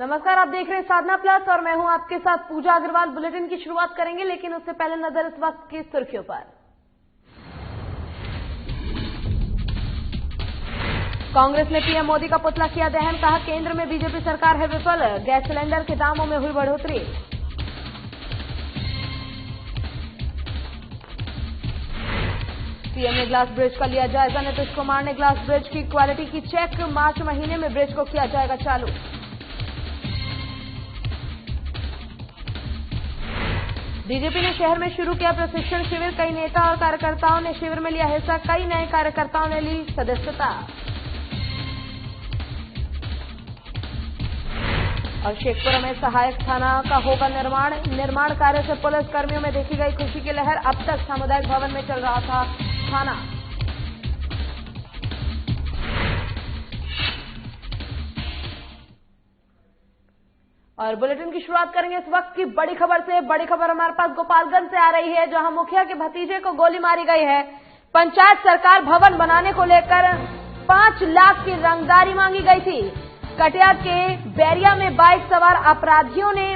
नमस्कार, आप देख रहे हैं साधना प्लस और मैं हूं आपके साथ पूजा अग्रवाल। बुलेटिन की शुरुआत करेंगे, लेकिन उससे पहले नजर इस वक्त की सुर्खियों पर। कांग्रेस ने पीएम मोदी का पुतला किया दहन, कहा केंद्र में बीजेपी सरकार है विफल, गैस सिलेंडर के दामों में हुई बढ़ोतरी। सीएम ने ग्लास ब्रिज का लिया जायजा, नीतीश कुमार ने ग्लास ब्रिज की क्वालिटी की चेक, मार्च महीने में ब्रिज को किया जाएगा चालू। बीजेपी ने शहर में शुरू किया प्रशिक्षण शिविर, कई नेता और कार्यकर्ताओं ने शिविर में लिया हिस्सा, कई नए कार्यकर्ताओं ने ली सदस्यता। और शेखपुरा में सहायक थाना का होगा निर्माण कार्य से पुलिस कर्मियों में देखी गई खुशी की लहर, अब तक सामुदायिक भवन में चल रहा था थाना। और बुलेटिन की शुरुआत करेंगे इस वक्त की बड़ी खबर से। बड़ी खबर हमारे पास गोपालगंज से आ रही है, जहां मुखिया के भतीजे को गोली मारी गई है। पंचायत सरकार भवन बनाने को लेकर 5 लाख की रंगदारी मांगी गई थी। कटिया के बैरिया में बाइक सवार अपराधियों ने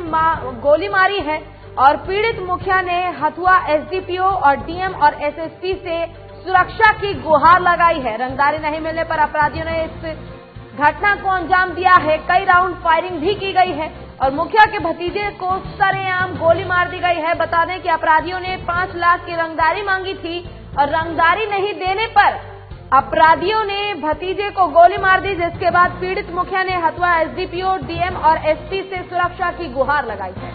गोली मारी है और पीड़ित मुखिया ने हथुआ एसडीपीओ और डीएम और एसएसपी से सुरक्षा की गुहार लगाई है। रंगदारी नहीं मिलने पर अपराधियों ने इस घटना को अंजाम दिया है। कई राउंड फायरिंग भी की गई है और मुखिया के भतीजे को सरेआम गोली मार दी गई है। बता दें कि अपराधियों ने 5 लाख की रंगदारी मांगी थी और रंगदारी नहीं देने पर अपराधियों ने भतीजे को गोली मार दी, जिसके बाद पीड़ित मुखिया ने हथुआ एसडीपीओ, डीएम और एसपी से सुरक्षा की गुहार लगाई है।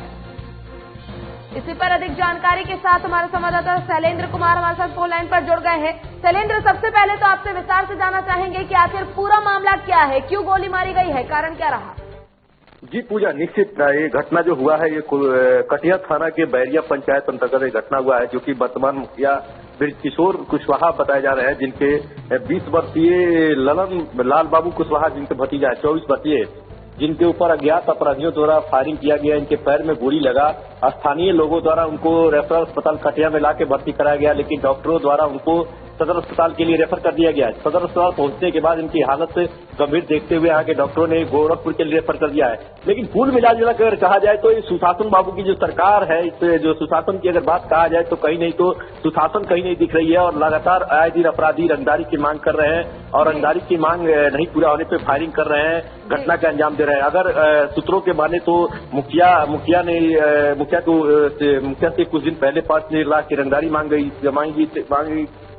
इसी पर अधिक जानकारी के साथ हमारे संवाददाता शैलेंद्र कुमार हमारे साथ फोन लाइन पर जुड़ गए हैं। शैलेंद्र, सबसे पहले तो आपसे विस्तार से जानना चाहेंगे कि आखिर पूरा मामला क्या है, क्यों गोली मारी गई है, कारण क्या रहा? जी पूजा, निश्चित ये घटना जो हुआ है ये कटिया थाना के बैरिया पंचायत अंतर्गत एक घटना हुआ है, जो कि वर्तमान मुखिया बृजकिशोर कुशवाहा बताए जा रहे हैं, जिनके 20 वर्षीय ललन लाल बाबू कुशवाहा जिनके भतीजा है 24 वर्षीय, जिनके ऊपर अज्ञात अपराधियों द्वारा फायरिंग किया गया। इनके पैर में गोली लगा। स्थानीय लोगों द्वारा उनको रेफरल अस्पताल कटिया में लाके भर्ती कराया गया, लेकिन डॉक्टरों द्वारा उनको सदर अस्पताल के लिए रेफर कर दिया गया। सदर अस्पताल पहुंचने के बाद इनकी हालत गंभीर देखते हुए यहाँ के डॉक्टरों ने गोरखपुर के लिए रेफर कर दिया है। लेकिन कुल मिलाजुला कर कहा जाए तो ये सुशासन बाबू की जो सरकार है, इस जो सुशासन की अगर बात कहा जाए तो कहीं नहीं तो सुशासन कहीं नहीं दिख रही है और लगातार आए दिन अपराधी रंगदारी की मांग कर रहे हैं और रंगदारी की मांग नहीं पूरा होने पर फायरिंग कर रहे हैं, घटना का अंजाम दे रहे हैं। अगर सूत्रों के माने तो मुखिया से कुछ दिन पहले 5 लाख की रंगदारी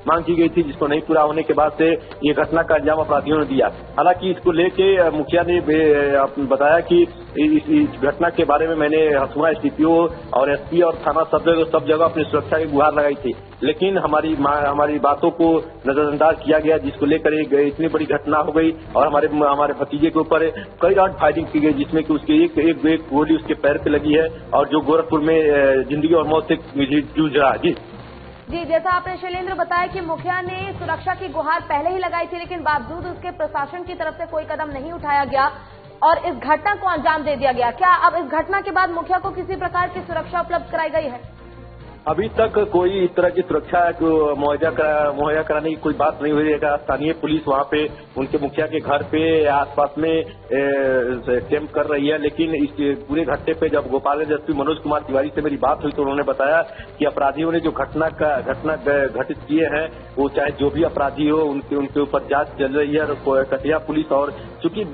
मांग की गई थी, जिसको नहीं पूरा होने के बाद से ये घटना का अंजाम अपराधियों ने दिया। हालांकि इसको लेके मुखिया ने बताया कि इस घटना के बारे में मैंने हथुआ एसडीपीओ और एसपी और थाना सब जगह अपनी सुरक्षा की गुहार लगाई थी, लेकिन हमारी बातों को नजरअंदाज किया गया, जिसको लेकर इतनी बड़ी घटना हो गई और हमारे भतीजे के ऊपर कई राउंड फायरिंग की गई, जिसमें कि उसके एक गोली उसके पैर पे लगी है और जो गोरखपुर में जिंदगी और मौत से जूझ रहा है। जी, जैसा आपने शैलेंद्र बताया कि मुखिया ने सुरक्षा की गुहार पहले ही लगाई थी, लेकिन बावजूद उसके प्रशासन की तरफ से कोई कदम नहीं उठाया गया और इस घटना को अंजाम दे दिया गया। क्या अब इस घटना के बाद मुखिया को किसी प्रकार की सुरक्षा उपलब्ध कराई गई है? अभी तक कोई इस तरह की सुरक्षा मुहैया कराने की कोई बात नहीं हुई है। स्थानीय पुलिस वहां पे उनके मुखिया के घर पे आसपास में कैंप कर रही है, लेकिन इस पूरे घटने पे जब गोपालगंज एसपी मनोज कुमार तिवारी से मेरी बात हुई तो उन्होंने बताया कि अपराधियों ने जो घटना घटित किए हैं, वो चाहे जो भी अपराधी हो उनके ऊपर जांच चल रही है। और कटिया पुलिस और चूंकि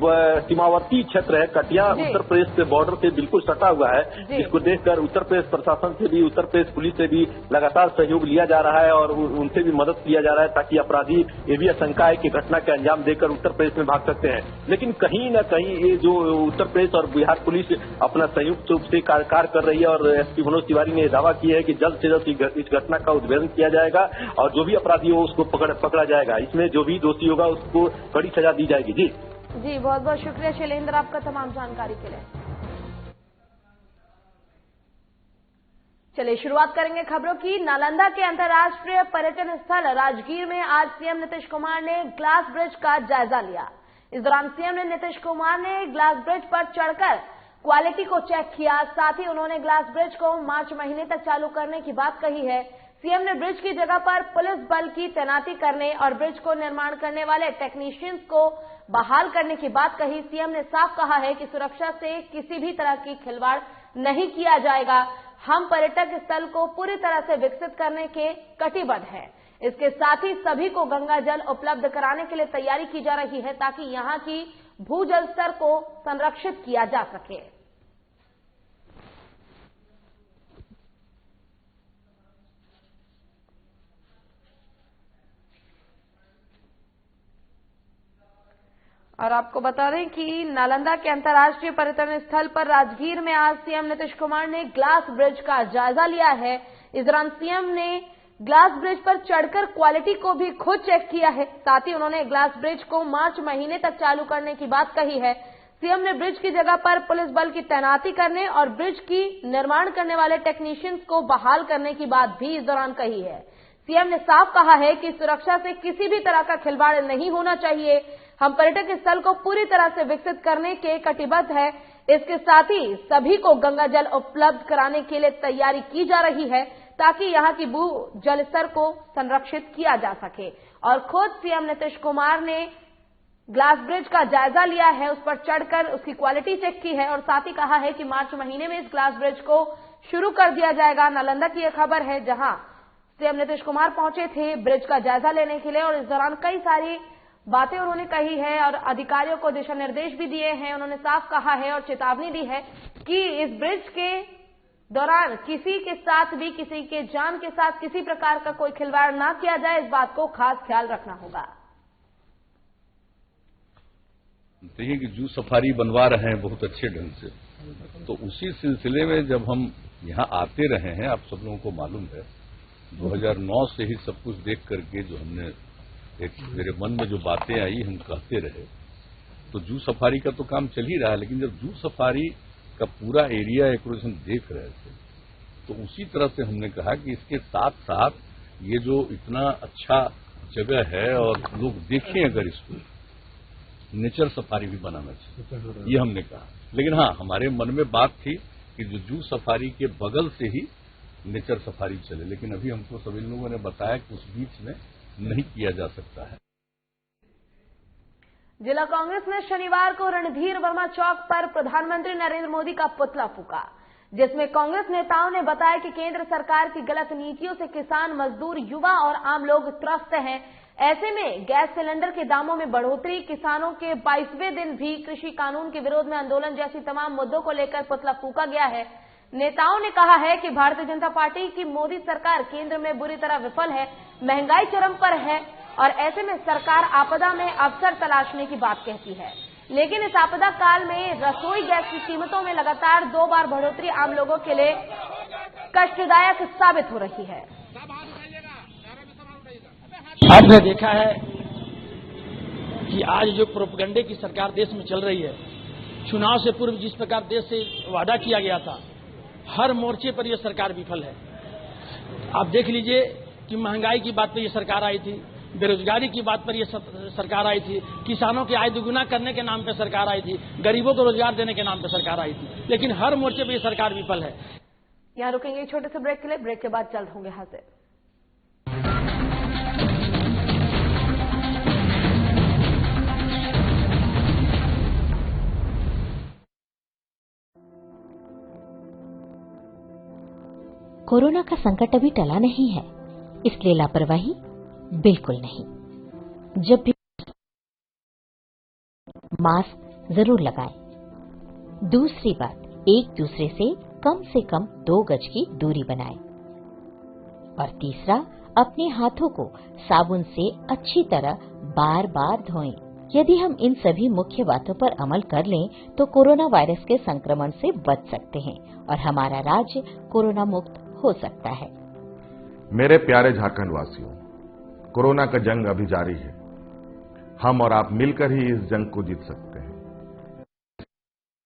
सीमावर्ती क्षेत्र है, कटिया उत्तर प्रदेश के बॉर्डर से बिल्कुल सटा हुआ है, जिसको देखकर उत्तर प्रदेश प्रशासन से भी उत्तर प्रदेश पुलिस से भी लगातार सहयोग लिया जा रहा है और उनसे भी मदद लिया जा रहा है, ताकि अपराधी ये भी आशंका है कि घटना के अंजाम देकर उत्तर प्रदेश में भाग सकते हैं। लेकिन कहीं न कहीं ये जो उत्तर प्रदेश और बिहार पुलिस अपना संयुक्त रूप से कार्य कर रही है और एसपी मनोज तिवारी ने दावा किया है कि जल्द से जल्द इस घटना का उद्भेदन किया जाएगा और जो भी अपराधी हो उसको पकड़ा जाएगा। इसमें जो भी दोषी होगा उसको कड़ी सजा दी जाएगी। जी बहुत बहुत शुक्रिया शैलेंद्र आपका तमाम जानकारी के लिए। चलिए शुरुआत करेंगे खबरों की। नालंदा के अंतर्राष्ट्रीय पर्यटन स्थल राजगीर में आज सीएम नीतीश कुमार ने ग्लास ब्रिज का जायजा लिया। इस दौरान सीएम नीतीश कुमार ने ग्लास ब्रिज पर चढ़कर क्वालिटी को चेक किया। साथ ही उन्होंने ग्लास ब्रिज को मार्च महीने तक चालू करने की बात कही है। सीएम ने ब्रिज की जगह पर पुलिस बल की तैनाती करने और ब्रिज को निर्माण करने वाले टेक्नीशियंस को बहाल करने की बात कही। सीएम ने साफ कहा है कि सुरक्षा से किसी भी तरह की खिलवाड़ नहीं किया जाएगा। हम पर्यटक स्थल को पूरी तरह से विकसित करने के कटिबद्ध हैं। इसके साथ ही सभी को गंगा जल उपलब्ध कराने के लिए तैयारी की जा रही है ताकि यहां की भूजल स्तर को संरक्षित किया जा सके। और आपको बता दें कि नालंदा के अंतर्राष्ट्रीय पर्यटन स्थल पर राजगीर में आज सीएम नीतीश कुमार ने ग्लास ब्रिज का जायजा लिया है। इस दौरान सीएम ने ग्लास ब्रिज पर चढ़कर क्वालिटी को भी खुद चेक किया है। साथ ही उन्होंने ग्लास ब्रिज को मार्च महीने तक चालू करने की बात कही है। सीएम ने ब्रिज की जगह पर पुलिस बल की तैनाती करने और ब्रिज की निर्माण करने वाले टेक्नीशियंस को बहाल करने की बात भी इस दौरान कही है। सीएम ने साफ कहा है कि सुरक्षा से किसी भी तरह का खिलवाड़ नहीं होना चाहिए। हम पर्यटक स्थल को पूरी तरह से विकसित करने के कटिबद्ध है। इसके साथ ही सभी को गंगा जल उपलब्ध कराने के लिए तैयारी की जा रही है ताकि यहां की भू जल स्तर को संरक्षित किया जा सके। और खुद सीएम नीतीश कुमार ने ग्लास ब्रिज का जायजा लिया है, उस पर चढ़कर उसकी क्वालिटी चेक की है और साथ ही कहा है कि मार्च महीने में इस ग्लास ब्रिज को शुरू कर दिया जाएगा। नालंदा की यह खबर है जहां सीएम नीतीश कुमार पहुंचे थे ब्रिज का जायजा लेने के लिए और इस दौरान कई सारी बातें उन्होंने कही है और अधिकारियों को दिशा निर्देश भी दिए हैं। उन्होंने साफ कहा है और चेतावनी दी है कि इस ब्रिज के दौरान किसी के साथ भी, किसी के जान के साथ किसी प्रकार का कोई खिलवाड़ ना किया जाए, इस बात को खास ख्याल रखना होगा। देखिए कि जू सफारी बनवा रहे हैं बहुत अच्छे ढंग से, तो उसी सिलसिले में जब हम यहाँ आते रहे हैं, आप सब लोगों को मालूम है 2009 से ही सब कुछ देख करके जो हमने एक मेरे मन में जो बातें आई हम कहते रहे। तो जू सफारी का तो काम चल ही रहा है, लेकिन जब जू सफारी का पूरा एरिया एक्विजिशन देख रहे थे तो उसी तरह से हमने कहा कि इसके साथ साथ ये जो इतना अच्छा जगह है और लोग देखें अगर इसको, नेचर सफारी भी बनाना चाहिए, ये हमने कहा। लेकिन हाँ, हमारे मन में बात थी कि जो जू सफारी के बगल से ही नेचर सफारी चले, लेकिन अभी हमको सभी लोगों ने बताया कि उस बीच में नहीं किया जा सकता है। जिला कांग्रेस ने शनिवार को रणधीर वर्मा चौक पर प्रधानमंत्री नरेंद्र मोदी का पुतला फूका, जिसमें कांग्रेस नेताओं ने बताया कि केंद्र सरकार की गलत नीतियों से किसान, मजदूर, युवा और आम लोग त्रस्त हैं। ऐसे में गैस सिलेंडर के दामों में बढ़ोतरी, किसानों के 22वें दिन भी कृषि कानून के विरोध में आंदोलन जैसी तमाम मुद्दों को लेकर पुतला फूका गया है। नेताओं ने कहा है कि भारतीय जनता पार्टी की मोदी सरकार केंद्र में बुरी तरह विफल है, महंगाई चरम पर है और ऐसे में सरकार आपदा में अवसर तलाशने की बात कहती है। लेकिन इस आपदा काल में रसोई गैस की कीमतों में लगातार 2 बार बढ़ोतरी आम लोगों के लिए कष्टदायक साबित हो रही है। आपने देखा है कि आज जो प्रोपेगेंडे की सरकार देश में चल रही है, चुनाव से पूर्व जिस प्रकार देश से वादा किया गया था, हर मोर्चे पर यह सरकार विफल है। आप देख लीजिए कि महंगाई की बात पर यह सरकार आई थी, बेरोजगारी की बात पर यह सरकार आई थी, किसानों की आय दुगुना करने के नाम पर सरकार आई थी, गरीबों को रोजगार देने के नाम पर सरकार आई थी, लेकिन हर मोर्चे पर यह सरकार विफल है। यहां रुकेंगे एक छोटे से ब्रेक के लिए, ब्रेक के बाद जल्द होंगे हाजिर। कोरोना का संकट अभी टला नहीं है, इसलिए लापरवाही बिल्कुल नहीं। जब भी मास्क जरूर लगाएं। दूसरी बात, एक दूसरे से कम 2 गज की दूरी बनाएं। और तीसरा, अपने हाथों को साबुन से अच्छी तरह बार बार धोएं। यदि हम इन सभी मुख्य बातों पर अमल कर लें तो कोरोना वायरस के संक्रमण से बच सकते हैं और हमारा राज्य कोरोना मुक्त हो सकता है। मेरे प्यारे झारखंड वासियों, कोरोना का जंग अभी जारी है। हम और आप मिलकर ही इस जंग को जीत सकते हैं।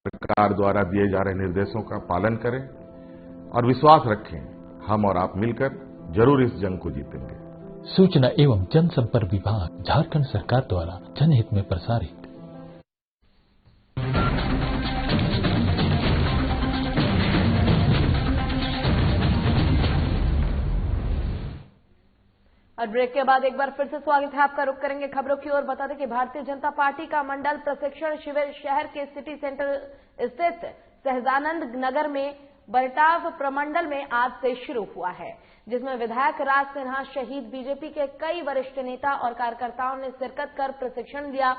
सरकार द्वारा दिए जा रहे निर्देशों का पालन करें और विश्वास रखें, हम और आप मिलकर जरूर इस जंग को जीतेंगे। सूचना एवं जनसंपर्क विभाग, झारखंड सरकार द्वारा जनहित में प्रसारित। और ब्रेक के बाद एक बार फिर से स्वागत है आपका। रुक करेंगे खबरों की ओर। बता दें कि भारतीय जनता पार्टी का मंडल प्रशिक्षण शिविर शहर के सिटी सेंटर स्थित सहजानंद नगर में बरटाव प्रमंडल में आज से शुरू हुआ है, जिसमें विधायक राज सिन्हा, शहीद बीजेपी के कई वरिष्ठ नेता और कार्यकर्ताओं ने शिरकत कर प्रशिक्षण लिया।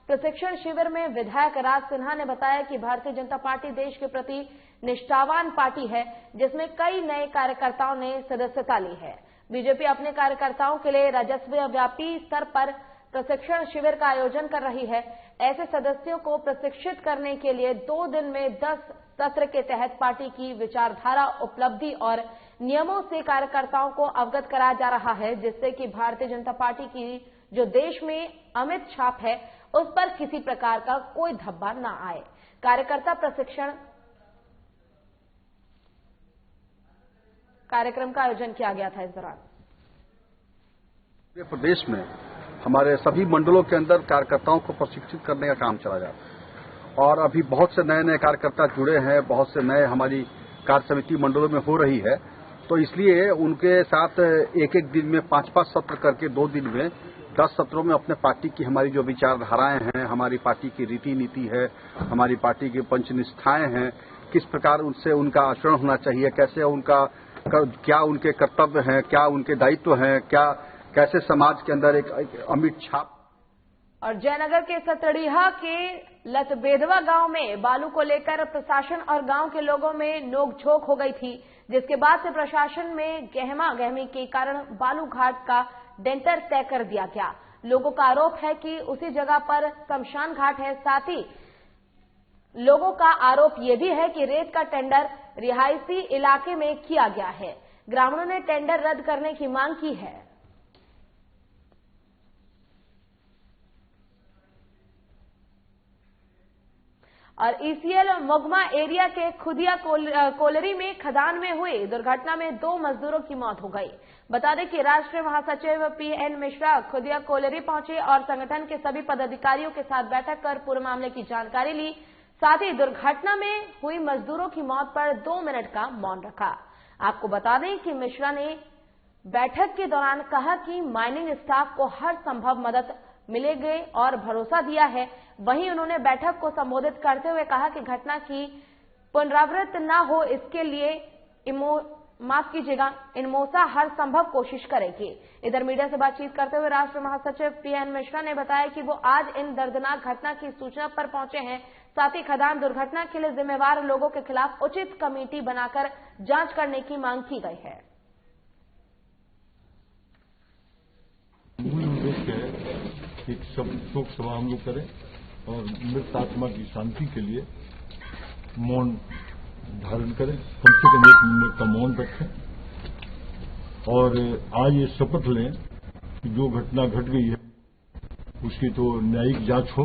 प्रशिक्षण शिविर में विधायक राज सिन्हा ने बताया कि भारतीय जनता पार्टी देश के प्रति निष्ठावान पार्टी है, जिसमें कई नए कार्यकर्ताओं ने सदस्यता ली है। बीजेपी अपने कार्यकर्ताओं के लिए राजस्व व्यापी स्तर पर प्रशिक्षण शिविर का आयोजन कर रही है। ऐसे सदस्यों को प्रशिक्षित करने के लिए 2 दिन में 10 सत्र के तहत पार्टी की विचारधारा, उपलब्धि और नियमों से कार्यकर्ताओं को अवगत कराया जा रहा है, जिससे कि भारतीय जनता पार्टी की जो देश में अमिट छाप है उस पर किसी प्रकार का कोई धब्बा न आए। कार्यकर्ता प्रशिक्षण कार्यक्रम का आयोजन किया गया था। इस दौरान पूरे प्रदेश में हमारे सभी मंडलों के अंदर कार्यकर्ताओं को प्रशिक्षित करने का काम चला जाता है और अभी बहुत से नए कार्यकर्ता जुड़े हैं, बहुत से नए हमारी कार्य समिति मंडलों में हो रही है। तो इसलिए उनके साथ एक दिन में 5-5 सत्र करके 2 दिन में 10 सत्रों में अपने पार्टी की हमारी जो विचारधाराएं हैं, हमारी पार्टी की रीति नीति है, हमारी पार्टी की पंचनिष्ठाएं हैं, किस प्रकार उनसे उनका आचरण होना चाहिए, कैसे उनका क्या उनके कर्तव्य हैं, क्या उनके दायित्व हैं, कैसे समाज के अंदर एक अमिट छाप। और जयनगर के सतड़ीहा के लतबेदवा गांव में बालू को लेकर प्रशासन और गांव के लोगों में नोकझोंक हो गई थी, जिसके बाद से प्रशासन में गहमा-गहमी के कारण बालू घाट का डेंटर तय कर दिया गया। लोगों का आरोप है कि उसी जगह पर शमशान घाट है। साथ ही लोगों का आरोप यह भी है कि रेत का टेंडर रिहायशी इलाके में किया गया है। ग्रामीणों ने टेंडर रद्द करने की मांग की है। और ईसीएल मोगमा एरिया के खुदिया कोलरी में खदान में हुई दुर्घटना में 2 मजदूरों की मौत हो गई। बता दें कि राष्ट्रीय महासचिव पीएन मिश्रा खुदिया कोलरी पहुंचे और संगठन के सभी पदाधिकारियों के साथ बैठक कर पूरे मामले की जानकारी ली। साथ ही दुर्घटना में हुई मजदूरों की मौत पर 2 मिनट का मौन रखा। आपको बता दें कि मिश्रा ने बैठक के दौरान कहा कि माइनिंग स्टाफ को हर संभव मदद मिलेगी और भरोसा दिया है। वहीं उन्होंने बैठक को संबोधित करते हुए कहा कि घटना की पुनरावृत्ति न हो, इसके लिए इनमोसा हर संभव कोशिश करेगी। इधर मीडिया से बातचीत करते हुए राष्ट्रीय महासचिव पीएन मिश्रा ने बताया कि वो आज इन दर्दनाक घटना की सूचना पर पहुंचे हैं। साथ ही खदान दुर्घटना के लिए जिम्मेवार लोगों के खिलाफ उचित कमेटी बनाकर जांच करने की मांग की गई है। मूल उद्देश्य है एक शोक सभा हम लोग करें और मृत आत्मा की शांति के लिए मौन धारण करें, कम से कम 1 मिनट का मौन रखें और आज ये शपथ लें कि जो घटना घट गई है उसकी तो न्यायिक जांच हो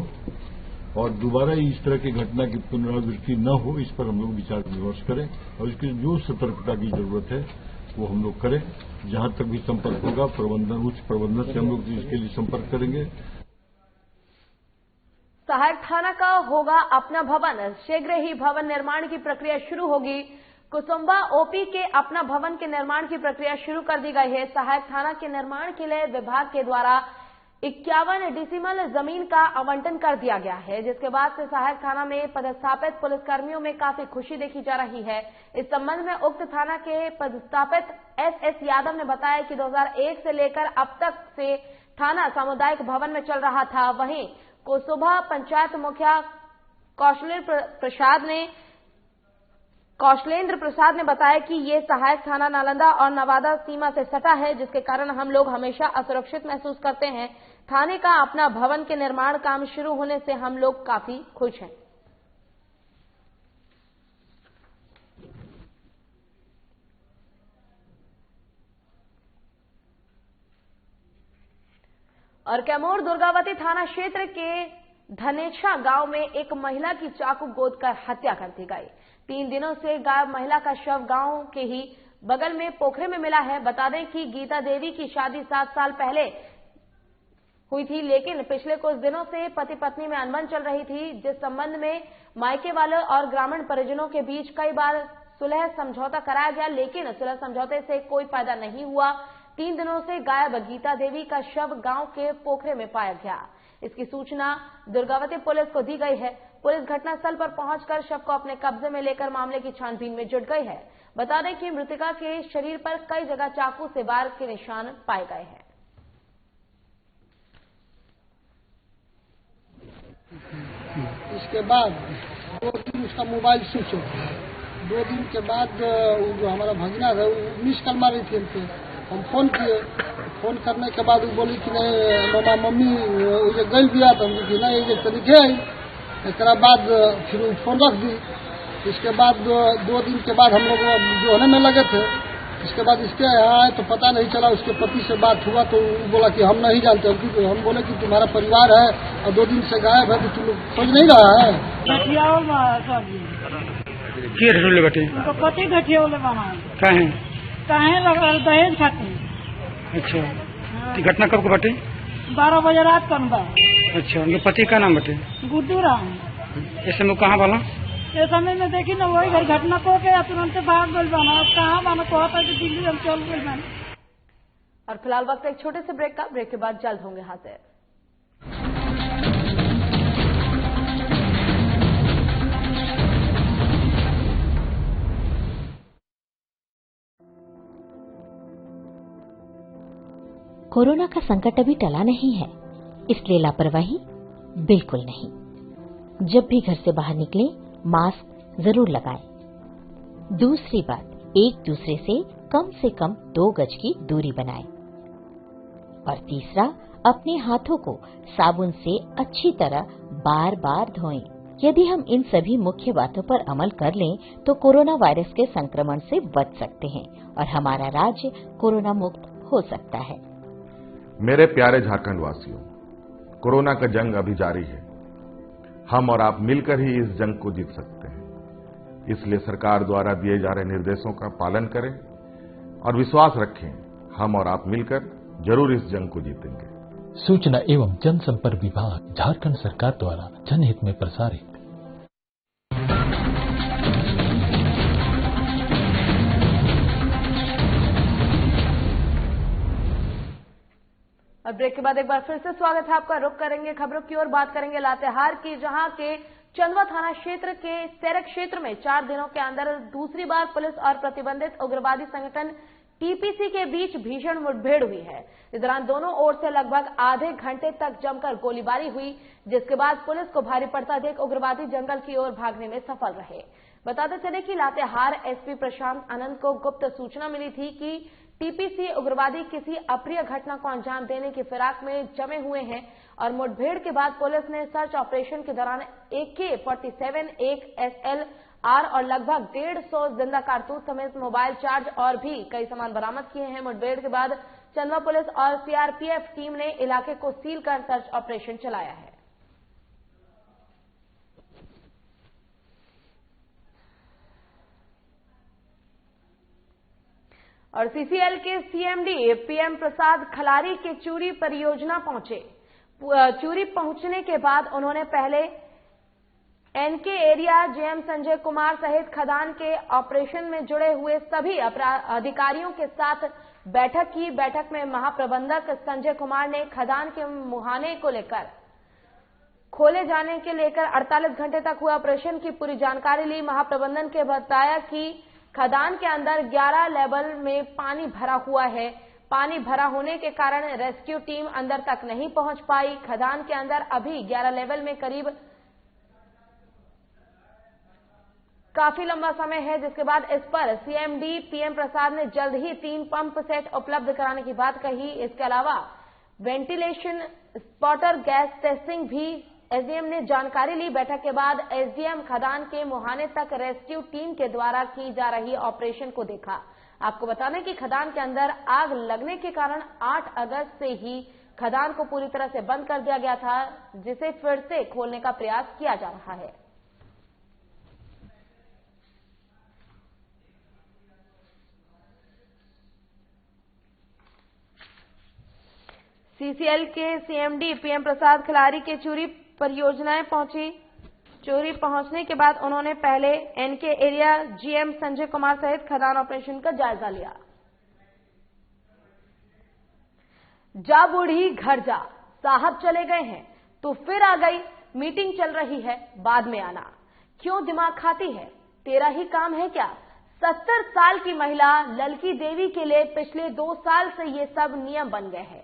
और दोबारा इस तरह की घटना की पुनरावृत्ति न हो, इस पर हम लोग विचार विमर्श करें और इसकी जो सतर्कता की जरूरत है वो हम लोग करें। जहां तक भी संपर्क होगा उच्च प्रबंधन से हम लोग इसके लिए संपर्क करेंगे। सहायक थाना का होगा अपना भवन। शीघ्र ही भवन निर्माण की प्रक्रिया शुरू होगी। कुसुम्बा ओपी के अपना भवन के निर्माण की प्रक्रिया शुरू कर दी गई है। सहायक थाना के निर्माण के लिए विभाग के द्वारा 51 डिसिमल जमीन का आवंटन कर दिया गया है, जिसके बाद से सहायक थाना में पदस्थापित पुलिसकर्मियों में काफी खुशी देखी जा रही है। इस संबंध में उक्त थाना के पदस्थापित एस यादव ने बताया कि 2001 से लेकर अब तक से थाना सामुदायिक भवन में चल रहा था। वहीं कोसुबा पंचायत मुखिया कौशलेंद्र प्रसाद ने बताया कि ये सहायक थाना नालंदा और नवादा सीमा से सटा है, जिसके कारण हम लोग हमेशा असुरक्षित महसूस करते हैं। थाने का अपना भवन के निर्माण काम शुरू होने से हम लोग काफी खुश हैं। और कैमूर दुर्गावती थाना क्षेत्र के धनेछा गांव में एक महिला की चाकू गोदकर हत्या कर दी गई। 3 दिनों से गायब महिला का शव गांव के ही बगल में पोखरे में मिला है। बता दें कि गीता देवी की शादी 7 साल पहले हुई थी, लेकिन पिछले कुछ दिनों से पति पत्नी में अनबन चल रही थी, जिस संबंध में मायके वालों और ग्रामीण परिजनों के बीच कई बार सुलह समझौता कराया गया, लेकिन सुलह समझौते से कोई फायदा नहीं हुआ। 3 दिनों से गायब गीता देवी का शव गांव के पोखरे में पाया गया। इसकी सूचना दुर्गावती पुलिस को दी गई है। पुलिस घटनास्थल पर पहुंचकर शव को अपने कब्जे में लेकर मामले की छानबीन में जुट गई है। बता दें कि मृतका के शरीर पर कई जगह चाकू से वार के निशान पाए गए हैं। इसके बाद 2 दिन उसका मोबाइल स्विच ऑफ। 2 दिन के बाद जो हमारा भगना है वो मिस कॉल मारी थी हमसे। हम फोन किए, फोन करने के बाद वो बोली कि नहीं मामा मम्मी ये गल दिया तो हम कि नहीं ये तरीके आई। एक बाद फिर वो फोन रख दी। इसके बाद 2 दिन के बाद हम लोग जो होने में लगे थे। इसके बाद इसके यहाँ आए तो पता नहीं चला। उसके पति से बात हुआ तो बोला कि हम नहीं जानते। हम बोले कि तुम्हारा परिवार है और 2 दिन से गायब है तो तुम लोग खोज नहीं रहा है। पति घटिया कहे लगा दहेज खाती। अच्छा, घटना कब को बटे? 12 बजे रात का। अच्छा, उनके पति का नाम बटे? गुड्डू राम। ऐसे में कहाँ वाला? ये समय में देखी ना वही घर घटना को के तुरंत भाग गई बना। कहाँ माना कहता कि दिल्ली हम चल गई बना। और फिलहाल वक्त एक छोटे से ब्रेक का। ब्रेक के बाद जल्द होंगे हाजिर। कोरोना का संकट अभी टला नहीं है, इसलिए लापरवाही बिल्कुल नहीं। जब भी घर से बाहर निकलें, मास्क जरूर लगाएं। दूसरी बात, एक दूसरे से कम 2 गज की दूरी बनाएं। और तीसरा, अपने हाथों को साबुन से अच्छी तरह बार बार धोएं। यदि हम इन सभी मुख्य बातों पर अमल कर लें तो कोरोना वायरस के संक्रमण से बच सकते हैं और हमारा राज्य कोरोना मुक्त हो सकता है। मेरे प्यारे झारखंड वासियों, कोरोना का जंग अभी जारी है। हम और आप मिलकर ही इस जंग को जीत सकते हैं। इसलिए सरकार द्वारा दिए जा रहे निर्देशों का पालन करें और विश्वास रखें, हम और आप मिलकर जरूर इस जंग को जीतेंगे। सूचना एवं जनसंपर्क विभाग, झारखंड सरकार द्वारा जनहित में प्रसारित। और ब्रेक के बाद एक बार फिर से स्वागत है आपका। रुक करेंगे खबरों की ओर, बात करेंगे लातेहार की, जहां के चंदवा थाना क्षेत्र के सेरक क्षेत्र में 4 दिनों के अंदर दूसरी बार पुलिस और प्रतिबंधित उग्रवादी संगठन टीपीसी के बीच भीषण मुठभेड़ हुई है। इस दौरान दोनों ओर से लगभग आधे घंटे तक जमकर गोलीबारी हुई, जिसके बाद पुलिस को भारी पड़ता देख उग्रवादी जंगल की ओर भागने में सफल रहे। बताते चले कि लातेहार एसपी प्रशांत आनंद को गुप्त सूचना मिली थी कि टीपीसी उग्रवादी किसी अप्रिय घटना को अंजाम देने की फिराक में जमे हुए हैं और मुठभेड़ के बाद पुलिस ने सर्च ऑपरेशन के दौरान AK-47, एक SLR और लगभग 150 जिंदा कारतूस समेत मोबाइल चार्ज और भी कई सामान बरामद किए हैं। मुठभेड़ के बाद चंदवा पुलिस और सीआरपीएफ टीम ने इलाके को सील कर सर्च ऑपरेशन चलाया है। और सीसीएल के सीएमडी पीएम प्रसाद खलारी के चूरी परियोजना पहुंचे। चूरी पहुंचने के बाद उन्होंने पहले N K area GM Sanjay Kumar सहित खदान के ऑपरेशन में जुड़े हुए सभी अधिकारियों के साथ बैठक की। बैठक में महाप्रबंधक संजय कुमार ने खदान के मुहाने को लेकर खोले जाने के लेकर 48 घंटे तक हुए ऑपरेशन की पूरी जानकारी ली। महाप्रबंधन के बताया कि खदान के अंदर 11 लेवल में पानी भरा हुआ है। पानी भरा होने के कारण रेस्क्यू टीम अंदर तक नहीं पहुंच पाई। खदान के अंदर अभी 11 लेवल में करीब काफी लंबा समय है, जिसके बाद इस पर सीएमडी पीएम प्रसाद ने जल्द ही 3 पंप सेट उपलब्ध कराने की बात कही। इसके अलावा वेंटिलेशन, स्पॉटर गैस टेस्टिंग भी एसडीएम ने जानकारी ली। बैठक के बाद एसडीएम खदान के मुहाने तक रेस्क्यू टीम के द्वारा की जा रही ऑपरेशन को देखा। आपको बता दें कि खदान के अंदर आग लगने के कारण 8 अगस्त से ही खदान को पूरी तरह से बंद कर दिया गया था, जिसे फिर से खोलने का प्रयास किया जा रहा है। सीसीएल के सीएमडी पीएम प्रसाद खिलारी के चूरी परियोजनाएं पहुंची। चोरी पहुंचने के बाद उन्होंने पहले N K area GM Sanjay Kumar सहित खदान ऑपरेशन का जायजा लिया। जा बूढ़ी घर जा, साहब चले गए हैं तो फिर आ गई, मीटिंग चल रही है बाद में आना। क्यों दिमाग खाती है, तेरा ही काम है क्या? 70 साल की महिला ललकी देवी के लिए पिछले 2 साल से ये सब नियम बन गए हैं।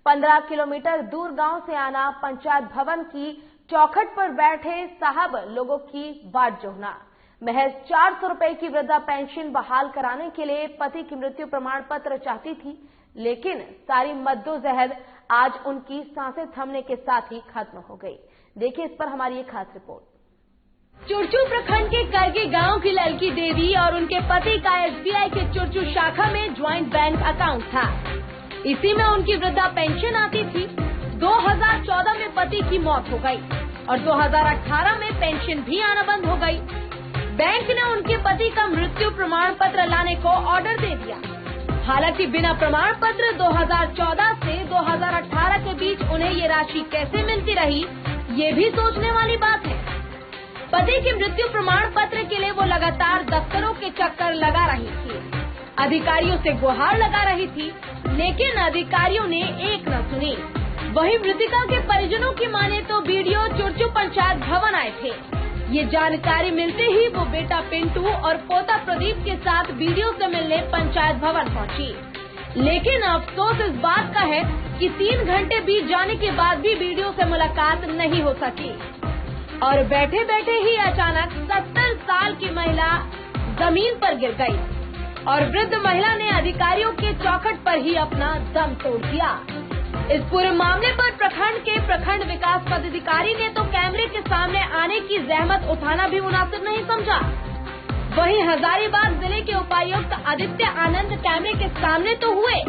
15 किलोमीटर दूर गांव से आना, पंचायत भवन की चौखट पर बैठे साहब लोगों की बाट जोहना। महज 400 रुपए की वृद्धा पेंशन बहाल कराने के लिए पति की मृत्यु प्रमाण पत्र चाहती थी, लेकिन सारी मद्दोजहद आज उनकी सांसें थमने के साथ ही खत्म हो गई। देखिए इस पर हमारी एक खास रिपोर्ट। चुरचू प्रखंड के करगी गांव की ललकी देवी और उनके पति का SBI के चुरचू शाखा में ज्वाइंट बैंक अकाउंट था। इसी में उनकी वृद्धा पेंशन आती थी। 2014 में पति की मौत हो गई और 2018 में पेंशन भी आना बंद हो गई। बैंक ने उनके पति का मृत्यु प्रमाण पत्र लाने को ऑर्डर दे दिया। हालांकि बिना प्रमाण पत्र 2014 से 2018 के बीच उन्हें ये राशि कैसे मिलती रही, ये भी सोचने वाली बात है। पति के मृत्यु प्रमाण पत्र के लिए वो लगातार दफ्तरों के चक्कर लगा रही थी, अधिकारियों से गुहार लगा रही थी, लेकिन अधिकारियों ने एक न सुनी। वहीं मृतिका के परिजनों की माने तो बीडीओ चुरचू पंचायत भवन आए थे। ये जानकारी मिलते ही वो बेटा पिंटू और पोता प्रदीप के साथ बीडीओ से मिलने पंचायत भवन पहुंची। लेकिन अफसोस इस बात का है कि 3 घंटे बीत जाने के बाद भी बीडीओ से मुलाकात नहीं हो सकी और बैठे बैठे ही अचानक 70 साल की महिला जमीन पर गिर गई और वृद्ध महिला ने अधिकारियों के चौखट पर ही अपना दम तोड़ दिया। इस पूरे मामले पर प्रखंड के प्रखंड विकास पदाधिकारी ने तो कैमरे के सामने आने की जहमत उठाना भी मुनासिब नहीं समझा। वहीं हजारीबाग जिले के उपायुक्त आदित्य आनंद कैमरे के सामने तो हुए,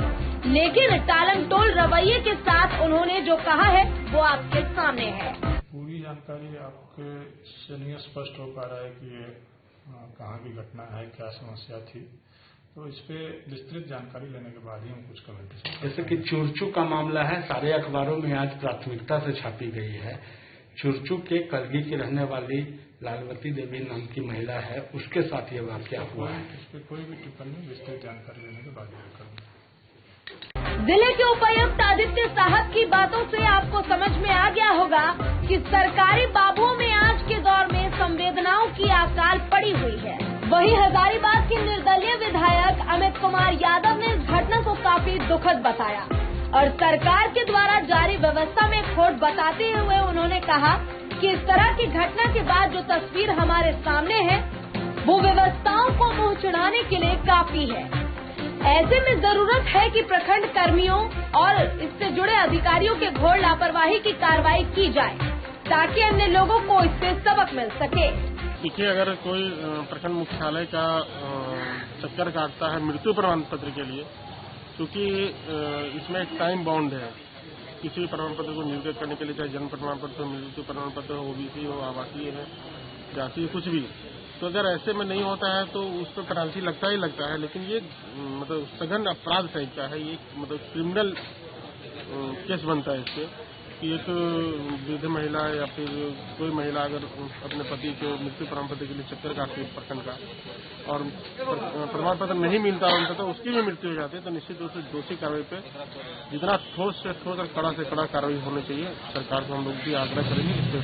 लेकिन टालमटोल रवैये के साथ उन्होंने जो कहा है वो आपके सामने है। पूरी जानकारी आपके से नहीं स्पष्ट हो पा रहा है कि ये कहाँ की घटना है, क्या समस्या थी, तो इस पे विस्तृत जानकारी लेने के बाद ही हम कुछ कमेंट। जैसे कि चुरचू का मामला है, सारे अखबारों में आज प्राथमिकता से छापी गई है। चुरचू के करगी की रहने वाली लालवती देवी नाम की महिला है, उसके साथ ये वाकया हुआ है। इस पे कोई भी टिप्पणी विस्तृत जानकारी लेने के बाद ही करूँगा। जिले के उपायुक्त आदित्य साहब की बातों से आपको समझ में आ गया होगा कि सरकारी बाबुओं में आज के दौर में संवेदनाओं की अकाल पड़ी हुई है। वहीं हजारीबाग के निर्दलीय विधायक अमित कुमार यादव ने इस घटना को काफी दुखद बताया और सरकार के द्वारा जारी व्यवस्था में खोट बताते हुए उन्होंने कहा कि इस तरह की घटना के बाद जो तस्वीर हमारे सामने है वो व्यवस्थाओं को मुंह चढ़ाने के लिए काफी है। ऐसे में जरूरत है कि प्रखंड कर्मियों और इससे जुड़े अधिकारियों के घोर लापरवाही की कार्रवाई की जाए ताकि अन्य लोगों को इससे सबक मिल सके। देखिए, अगर कोई प्रखंड मुख्यालय का चक्कर काटता है मृत्यु प्रमाण पत्र के लिए, क्योंकि इसमें एक टाइम बाउंड है, किसी भी प्रमाण पत्र को निर्गत करने के लिए, चाहे जन्म प्रमाण पत्र हो, मृत्यु प्रमाण पत्र हो, ओबीसी हो, आवासीय है, जाति कुछ भी, तो अगर ऐसे में नहीं होता है तो उस पर पेनाल्टी लगता ही लगता है। लेकिन ये मतलब सघन अपराध टाइप का है, ये मतलब क्रिमिनल केस बनता है इससे कि एक वृद्ध महिला या फिर कोई महिला अगर अपने पति के मृत्यु प्रमाण पत्र के लिए चक्कर काटती है प्रखंड का और प्रमाण पत्र नहीं मिलता उनका तो उसकी भी मृत्यु हो जाती है, तो निश्चित रूप से दोषी कार्रवाई पे जितना ठोस से ठोस और कड़ा से कड़ा कार्रवाई होनी चाहिए। सरकार को हम लोग भी आग्रह करेंगे इस पर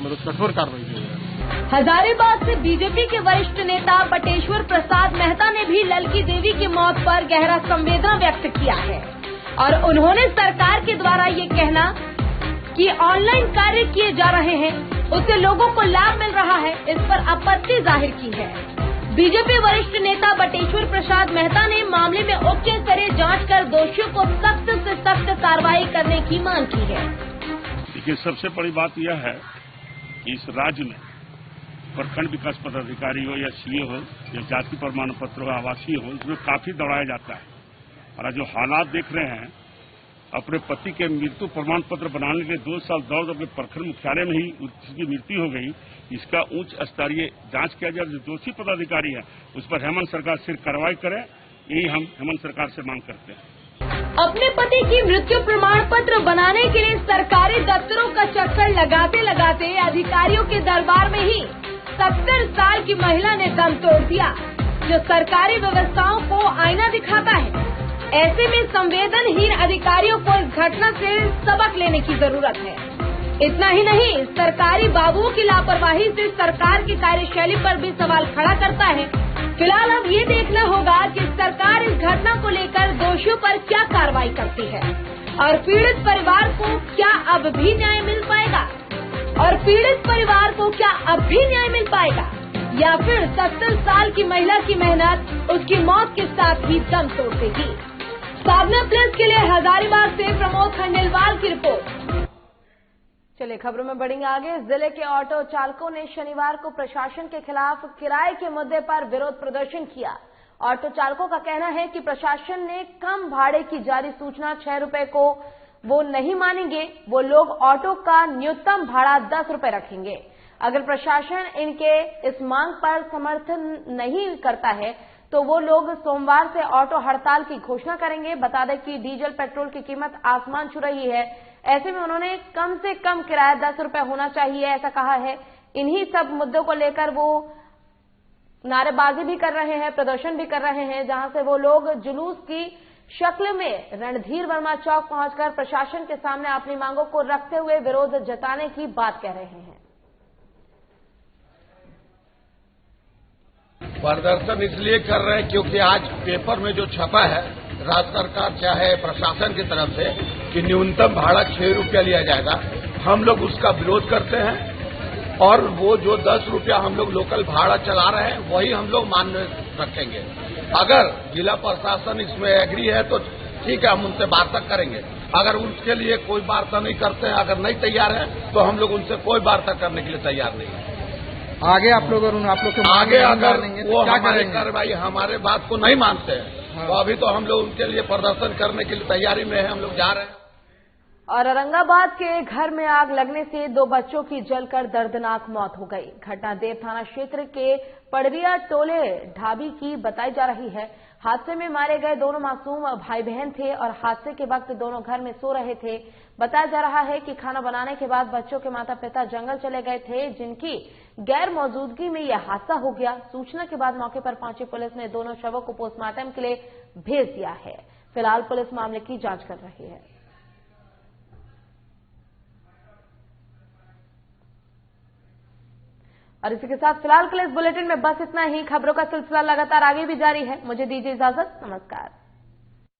मतलब कठोर कार्रवाई की जाए। हजारीबाग से बीजेपी के वरिष्ठ नेता बटेश्वर प्रसाद मेहता ने भी ललकी देवी की मौत पर गहरा संवेदना व्यक्त किया है और उन्होंने सरकार के द्वारा ये कहना कि ऑनलाइन कार्य किए जा रहे हैं उससे लोगों को लाभ मिल रहा है, इस पर आपत्ति जाहिर की है। बीजेपी वरिष्ठ नेता बटेश्वर प्रसाद मेहता ने मामले में उच्च स्तरीय जांच कर दोषियों को सख्त से सख्त कार्रवाई करने की मांग की है। देखिए, सबसे बड़ी बात यह है कि इस राज्य में प्रखंड विकास पदाधिकारी हो या सीए हो या जाति प्रमाण पत्र हो, आवासीय हो, इसमें काफी दौड़ाया जाता है। और जो हालात देख रहे हैं, अपने पति के मृत्यु प्रमाण पत्र बनाने के लिए 2 साल दौड़ अपने प्रखंड मुख्यालय में ही उसकी मृत्यु हो गई। इसका उच्च स्तरीय जांच किया जाए, जो दोषी पदाधिकारी है उस पर हेमंत सरकार सिर्फ कार्रवाई करे, यही हम हेमंत सरकार से मांग करते हैं। अपने पति की मृत्यु प्रमाण पत्र बनाने के लिए सरकारी दफ्तरों का चक्कर लगाते लगाते अधिकारियों के दरबार में ही 70 साल की महिला ने दम तोड़ दिया, जो सरकारी व्यवस्थाओं को आईना दिखाता है। ऐसे में संवेदनहीन अधिकारियों को इस घटना से सबक लेने की जरूरत है। इतना ही नहीं, सरकारी बाबुओं की लापरवाही से सरकार की कार्यशैली पर भी सवाल खड़ा करता है। फिलहाल अब ये देखना होगा कि सरकार इस घटना को लेकर दोषियों पर क्या कार्रवाई करती है और पीड़ित परिवार को क्या अब भी न्याय मिल पाएगा या फिर 70 साल की महिला की मेहनत उसकी मौत के साथ ही दम तोड़ देगी। साधना प्लस के लिए हजारीबाग से प्रमोद खंडेलवाल की रिपोर्ट। चलिए खबरों में बढ़ेंगे आगे। जिले के ऑटो चालकों ने शनिवार को प्रशासन के खिलाफ किराए के मुद्दे पर विरोध प्रदर्शन किया। ऑटो चालकों का कहना है कि प्रशासन ने कम भाड़े की जारी सूचना 6 रुपए को वो नहीं मानेंगे। वो लोग ऑटो का न्यूनतम भाड़ा 10 रुपए रखेंगे। अगर प्रशासन इनके इस मांग पर समर्थन नहीं करता है तो वो लोग सोमवार से ऑटो हड़ताल की घोषणा करेंगे। बता दें कि डीजल पेट्रोल की कीमत आसमान छू रही है। ऐसे में उन्होंने कम से कम किराया 10 रुपए होना चाहिए ऐसा कहा है। इन्हीं सब मुद्दों को लेकर वो नारेबाजी भी कर रहे हैं, प्रदर्शन भी कर रहे हैं, जहां से वो लोग जुलूस की शक्ल में रणधीर वर्मा चौक पहुंचकर प्रशासन के सामने अपनी मांगों को रखते हुए विरोध जताने की बात कह रहे हैं। प्रदर्शन इसलिए कर रहे हैं क्योंकि आज पेपर में जो छपा है राज्य सरकार चाहे प्रशासन की तरफ से कि न्यूनतम भाड़ा 6 रुपया लिया जाएगा, हम लोग उसका विरोध करते हैं और वो जो 10 रुपया हम लोग लोकल भाड़ा चला रहे हैं वही हम लोग मान्य रखेंगे। अगर जिला प्रशासन इसमें एग्री है तो ठीक है, हम उनसे वार्ता करेंगे। अगर उसके लिए कोई वार्ता नहीं करते हैं, अगर नहीं तैयार है तो हम लोग उनसे कोई वार्ता करने के लिए तैयार नहीं है। आगे आप लोग आगे अगर वो हमारे कार्रवाई हमारे बात को नहीं मानते हैं तो अभी तो हम लोग उनके लिए प्रदर्शन करने के लिए तैयारी में है, हम लोग जा रहे हैं। और औरंगाबाद के घर में आग लगने से 2 बच्चों की जलकर दर्दनाक मौत हो गई। घटना देव थाना क्षेत्र के पड़विया टोले ढाबी की बताई जा रही है। हादसे में मारे गए दोनों मासूम भाई बहन थे और हादसे के वक्त दोनों घर में सो रहे थे। बताया जा रहा है कि खाना बनाने के बाद बच्चों के माता पिता जंगल चले गए थे, जिनकी गैर मौजूदगी में यह हादसा हो गया। सूचना के बाद मौके पर पहुंची पुलिस ने दोनों शवों को पोस्टमार्टम के लिए भेज दिया है। फिलहाल पुलिस मामले की जांच कर रही है। और इसी के साथ फिलहाल के लिए इस बुलेटिन में बस इतना ही। खबरों का सिलसिला लगातार आगे भी जारी है। मुझे दीजिए इजाजत। नमस्कार।